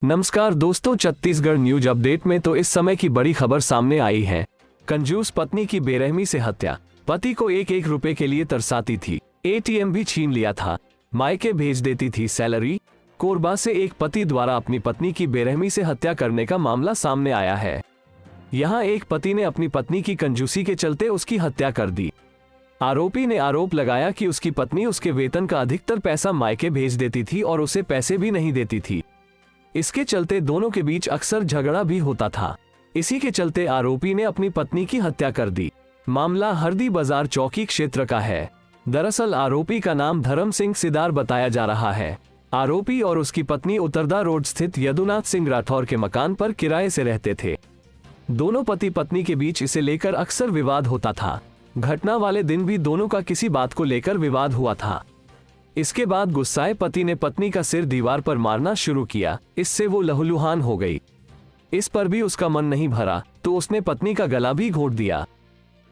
नमस्कार दोस्तों, Chhattisgarh news update में तो इस समय की बड़ी खबर सामने आई है। कंजूस पत्नी की बेरहमी से हत्या। पति को एक एक रुपए के लिए तरसाती थी, एटीएम भी छीन लिया था, मायके भेज देती थी सैलरी। कोरबा से एक पति द्वारा अपनी पत्नी की बेरहमी से हत्या करने का मामला सामने आया है। यहाँ एक पति ने अपनी पत्नी की कंजूसी के चलते उसकी हत्या कर दी। आरोपी ने आरोप लगाया कि उसकी पत्नी उसके वेतन का अधिकतर पैसा मायके भेज देती थी और उसे पैसे भी नहीं देती थी। इसके चलते दोनों के बीच अक्सर झगड़ा भी होता था। इसी के चलते आरोपी ने अपनी पत्नी की हत्या कर दी। मामला हरदी बाजार चौकी क्षेत्र का है। दरअसल आरोपी का नाम धर्म सिंह सिदार बताया जा रहा है। आरोपी और उसकी पत्नी उत्तरदा रोड स्थित यदुनाथ सिंह राठौर के मकान पर किराए से रहते थे। दोनों पति पत्नी के बीच इसे लेकर अक्सर विवाद होता था। घटना वाले दिन भी दोनों का किसी बात को लेकर विवाद हुआ था। इसके बाद गुस्साए पति ने पत्नी का सिर दीवार पर मारना शुरू किया। इससे वो लहूलुहान हो गई। इस पर भी उसका मन नहीं भरा तो उसने पत्नी का गला भी घोंट दिया।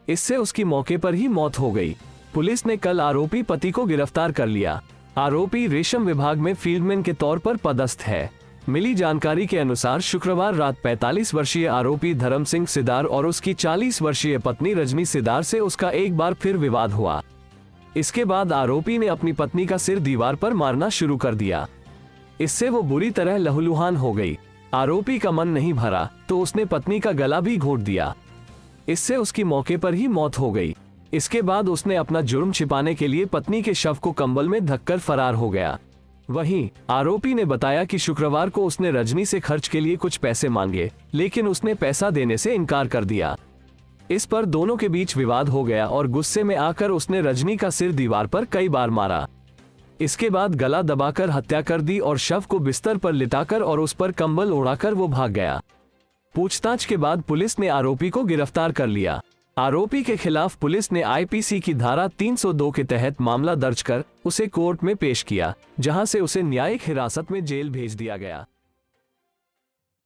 इससे उसकी मौके पर ही मौत हो गई। पुलिस ने कल आरोपी पति को गिरफ्तार कर लिया। आरोपी रेशम विभाग में फील्डमैन के तौर पर पदस्थ है। मिली जानकारी के अनुसार शुक्रवार रात 45 वर्षीय आरोपी धर्म सिंह सिदार और उसकी 40 वर्षीय पत्नी रजनी सिदार से उसका एक बार फिर विवाद हुआ। इसके बाद आरोपी ने अपनी पत्नी का सिर दीवार पर मारना शुरू कर दिया। इससे वो बुरी तरह लहूलुहान हो गई। आरोपी का मन नहीं भरा तो उसने पत्नी का गला भी घोंट दिया। इससे उसकी मौके पर ही मौत हो गई। इसके बाद उसने अपना जुर्म छिपाने के लिए पत्नी के शव को कंबल में ढककर फरार हो गया। वहीं आरोपी ने बताया कि शुक्रवार को उसने रजनी से खर्च के लिए कुछ पैसे मांगे, लेकिन उसने पैसा देने से इनकार कर दिया। इस पर दोनों के बीच विवाद हो गया और गुस्से में आकर उसने रजनी का सिर दीवार पर कई बार मारा। इसके बाद गला दबाकर हत्या कर दी और शव को बिस्तर पर लिटाकर और उस पर कंबल ओढ़ाकर वो भाग गया। पूछताछ के बाद पुलिस ने आरोपी को गिरफ्तार कर लिया। आरोपी के खिलाफ पुलिस ने आईपीसी की धारा 302 के तहत मामला दर्ज कर उसे कोर्ट में पेश किया, जहां से उसे न्यायिक हिरासत में जेल भेज दिया गया।